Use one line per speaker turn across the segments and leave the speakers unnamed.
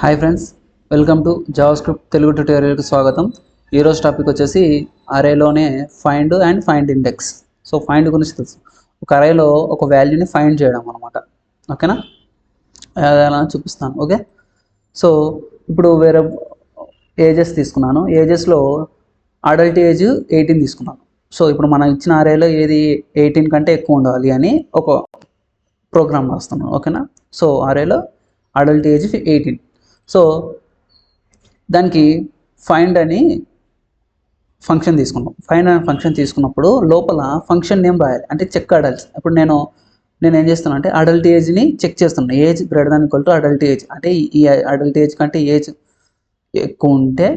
Hi friends, welcome to JavaScript Telugu ట్యుటోరియల్కి స్వాగతం. ఈరోజు టాపిక్ వచ్చేసి అరేలోనే find and find index. So find గురించి తెలుసు. ఒక అరేలో ఒక వాల్యూని ఫైండ్ చేయడం అనమాట. ఓకేనా, ఎలా చూపిస్తాను. ఓకే, సో ఇప్పుడు వేరే ఏజెస్ తీసుకున్నాను. ఏజెస్లో అడల్ట్ ఏజ్ 18 తీసుకున్నాను. సో ఇప్పుడు మనం ఇచ్చిన అరేలో ఏది 18 కంటే ఎక్కువ ఉండాలి అని ఒక ప్రోగ్రామ్ రాస్తున్నాను. ఓకేనా, సో అరేలో అడల్ట్ ఏజ్ 18. సో దానికి ఫైండ్ అని ఫంక్షన్ తీసుకున్నాం. ఫైండ్ అనే ఫంక్షన్ తీసుకున్నప్పుడు లోపల ఫంక్షన్ నేమ్ రాయాలి, అంటే చెక్ అడల్ట్స్. ఇప్పుడు నేను ఏం చేస్తున్నాను అంటే అడల్ట్ ఏజ్ని చెక్ చేస్తున్నాను. Age greater than equal to adult age, అంటే ఈ అడల్ట్ ఏజ్ కంటే ఏజ్ ఎక్కువ ఉంటే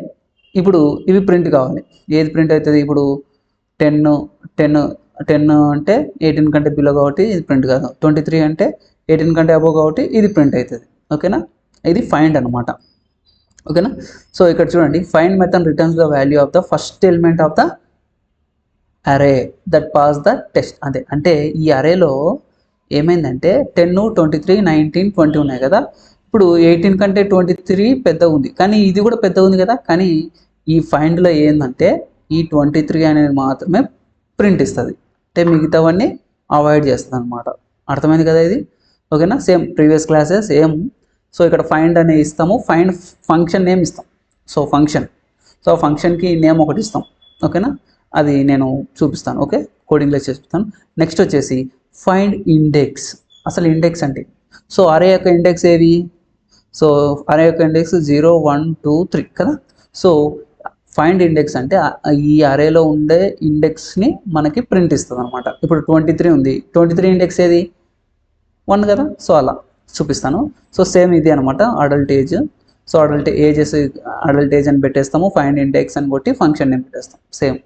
ఇప్పుడు ఇవి ప్రింట్ కావాలి. ఏది ప్రింట్ అవుతుంది? ఇప్పుడు 10 అంటే 18 కంటే బిలో కాబట్టి ఇది ప్రింట్ కాదు. 23 అంటే 18 కంటే అబోవ్ కాబట్టి ఇది ప్రింట్ అవుతుంది. ఓకేనా, ఇది ఫైండ్ అనమాట. ఓకేనా, సో ఇక్కడ చూడండి, find method returns the value of the first element of the అరే దట్ పాస్ ద టెస్ట్. అదే అంటే ఈ అరేలో ఏమైందంటే 10, 23, 19, 20 ఉన్నాయి కదా. ఇప్పుడు 18 కంటే 23 పెద్దగా ఉంది, కానీ ఇది కూడా పెద్దగా ఉంది కదా. కానీ ఈ ఫైండ్లో ఏంటంటే ఈ 23 అనేది మాత్రమే ప్రింట్ ఇస్తుంది, అంటే మిగతావన్నీ అవాయిడ్ చేస్తుంది అనమాట. అర్థమైంది కదా ఇది? ఓకేనా, same previous classes same. So ఇక్కడ ఫైండ్ అనే ఇస్తాము, ఫైండ్ ఫంక్షన్ నేమ్ ఇస్తాం. సో ఫంక్షన్కి నేమ్ ఒకటి ఇస్తాం. ఓకేనా, అది నేను చూపిస్తాను. ఓకే, కోడింగ్లో చూపిస్తాను. నెక్స్ట్ వచ్చేసి ఫైండ్ ఇండెక్స్. అసలు ఇండెక్స్ అంటే సో అరే యొక్క ఇండెక్స్ ఏవి? సో అరే యొక్క ఇండెక్స్ 0, 1, 2, 3 కదా. సో ఫైండ్ ఇండెక్స్ అంటే ఈ అరేలో ఉండే ఇండెక్స్ని మనకి ప్రింట్ ఇస్తుంది అనమాట. ఇప్పుడు 23 ఉంది, 23 ఇండెక్స్ ఏది? 1 కదా. సో అలా చూపిస్తాను. సో సేమ్ ఇది అనమాట adult age. So adult age అని పెట్టేస్తాము, ఫైండ్ ఇండెక్స్ అని కొట్టి ఫంక్షన్ నేమ్ పెట్టేస్తాం. సేమ్.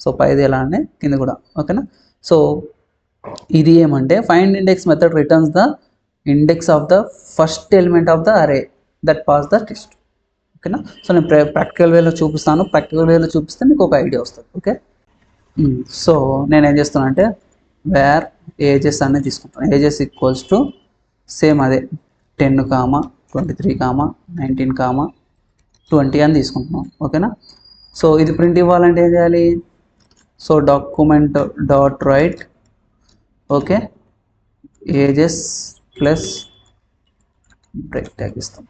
సో పైది ఎలా అంటే కింద కూడా. ఓకేనా, సో ఇది ఏమంటే find index method returns the index of the first element of the అరే దట్ పాస్ ద టెస్ట్. ఓకేనా, సో నేను ప్రాక్టికల్ వేలో చూపిస్తాను. ప్రాక్టికల్ వేలో చూపిస్తే మీకు ఒక ఐడియా వస్తుంది. ఓకే, సో నేను ఏం చేస్తాను అంటే వేర్ ఏజెస్ అనేది తీసుకుంటాను. ఏజెస్ ఈక్వల్స్ టు సేమ్ అదే 10, 23, 19, 20 అని తీసుకుంటున్నాం. ఓకేనా, సో ఇది ప్రింట్ ఇవ్వాలంటే ఏం చేయాలి? So document dot right okay ages plus break tag ఇస్తాం.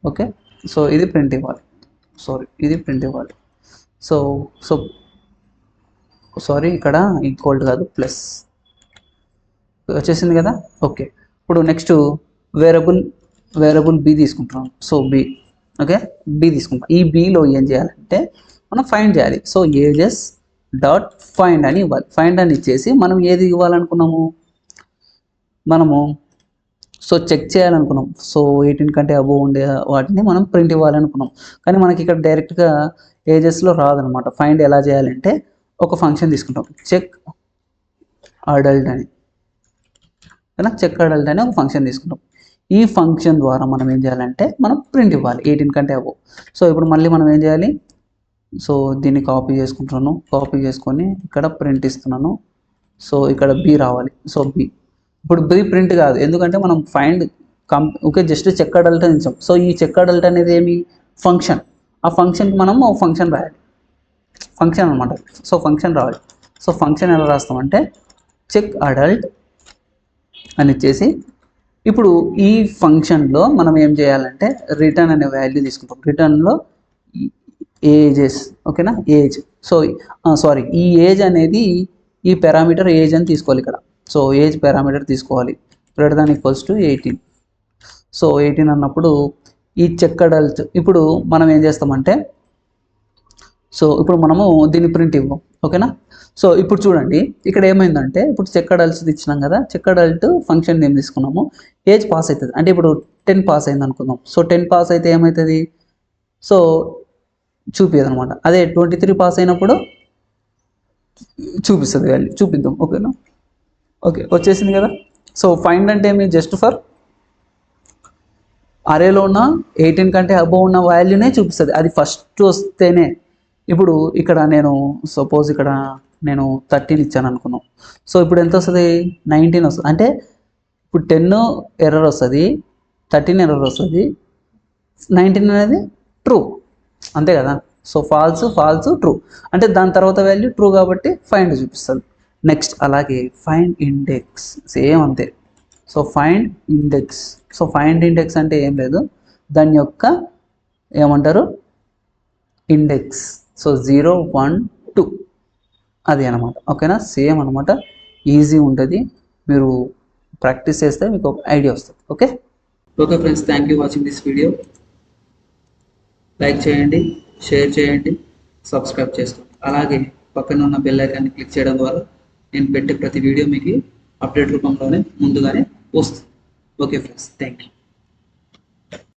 ఓకే, సో ఇది ప్రింట్ ఇవ్వాలి. ఇది ప్రింట్ ఇవ్వాలి. సో ఇక్కడ ఈక్వల్ కాదు, ప్లస్ వచ్చేసింది కదా. ఓకే, ఇప్పుడు నెక్స్ట్ వేరియబుల్ బి తీసుకుంటున్నాం. సో బి తీసుకుంటాం. ఈ బిలో ఏం చేయాలంటే మనం ఫైండ్ చేయాలి. సో ఏజెస్ డాట్ ఫైండ్ అని ఇవ్వాలి. ఫైండ్ అని ఇచ్చేసి మనం ఏది ఇవ్వాలనుకున్నాము? మనము చెక్ చేయాలనుకున్నాం. సో 18 కంటే అబోవ్ ఉండే వాటిని మనం ప్రింట్ ఇవ్వాలనుకున్నాం. కానీ మనకి ఇక్కడ డైరెక్ట్గా ఏజెస్లో రాదనమాట. ఫైండ్ ఎలా చేయాలంటే ఒక ఫంక్షన్ తీసుకుంటాం, చెక్ అడల్ట్ అని. చెక్ అడల్ట్ అని ఒక ఫంక్షన్ తీసుకుంటాం. ఈ ఫంక్షన్ ద్వారా మనం ఏం చేయాలంటే మనం ప్రింట్ ఇవ్వాలి 18 కంటే అబోవ్. సో ఇప్పుడు మళ్ళీ మనం ఏం చేయాలి? సో దీన్ని కాపీ చేసుకుంటున్నాను. కాపీ చేసుకొని ఇక్కడ ప్రింట్ ఇస్తున్నాను. సో ఇక్కడ బి రావాలి. సో ఇప్పుడు బి ప్రింట్ కాదు, ఎందుకంటే మనం find okay just check adult అని ఇచ్చాం. సో ఈ చెక్ అడల్ట్ అనేది ఏమి? ఫంక్షన్. ఆ ఫంక్షన్కి మనం ఒక ఫంక్షన్ రాయాలి, ఫంక్షన్ అనమాట. సో ఫంక్షన్ రావాలి. సో ఫంక్షన్ ఎలా రాస్తామంటే చెక్ అడల్ట్ అని ఇచ్చేసి ఇప్పుడు ఈ ఫంక్షన్లో మనం ఏం చేయాలంటే రిటర్న్ అనే వాల్యూ తీసుకుంటాం. రిటర్న్లో ఏజెస్. ఓకేనా, ఏజ్. సో ఈ ఏజ్ అనేది ఈ పారామీటర్ ఏజ్ అని తీసుకోవాలి ఇక్కడ. సో ఏజ్ పారామీటర్ తీసుకోవాలి, greater than equals to 18. So 18 అన్నప్పుడు ఈ చెక్ అడల్ట్ ఇప్పుడు మనం ఏం చేస్తామంటే సో ఇప్పుడు మనము దీన్ని ప్రింట్ ఇవ్వం. ఓకేనా, సో ఇప్పుడు చూడండి ఇక్కడ ఏమైందంటే ఇప్పుడు చెక్ అడల్ట్స్ ఇచ్చినాం కదా. చెక్ అడల్ట్ ఫంక్షన్ నేమ్ తీసుకున్నాము. ఏజ్ పాస్ అవుతుంది, అంటే ఇప్పుడు 10 పాస్ అయింది అనుకుందాం. సో 10 పాస్ అయితే ఏమవుతుంది? సో చూపియదు అనమాట. అదే 23 పాస్ అయినప్పుడు చూపిస్తుంది వాల్యూ. చూపిద్దాం. ఓకేనా, ఓకే వచ్చేసింది కదా. సో ఫైండ్ అంటే ఏమి? జస్ట్ ఫర్ అరేలో ఉన్న 18 కంటే అబోవ్ ఉన్న వాల్యూనే చూపిస్తుంది, అది ఫస్ట్ వస్తేనే. ఇప్పుడు ఇక్కడ నేను సపోజ్ ఇక్కడ నేను 13 ఇచ్చాను అనుకున్నాం. సో ఇప్పుడు ఎంత వస్తుంది? 19 వస్తుంది. అంటే ఇప్పుడు 10 ఎర్రర్ వస్తుంది, 13 ఎర్రర్ వస్తుంది, 19 అనేది ట్రూ, అంతే కదా. సో ఫాల్స్ ఫాల్స్ ట్రూ అంటే దాని తర్వాత వాల్యూ ట్రూ కాబట్టి ఫైండ్ చూపిస్తుంది. నెక్స్ట్ అలాగే ఫైండ్ ఇండెక్స్ సేమ్ అంతే. So find index, so find index అంటే ఏం లేదు, దాని యొక్క ఏమంటారు ఇండెక్స్. సో 0 1 2 అది అనమాట. ఓకేనా, సేమ్ అనమాట, ఈజీ ఉంటుంది. మీరు ప్రాక్టీస్ చేస్తే మీకు ఒక ఐడియా వస్తుంది. Okay okay friends, thank you watching this video. Like చేయండి, షేర్ చేయండి, సబ్స్క్రైబ్ చేసుకోండి. అలాగే పక్కన ఉన్న బెల్ ఐకాన్ని క్లిక్ చేయడం ద్వారా నేను పెట్టే ప్రతి వీడియో మీకు అప్డేట్ రూపంలోనే ముందుగానే వస్తుంది. Okay friends, thank you.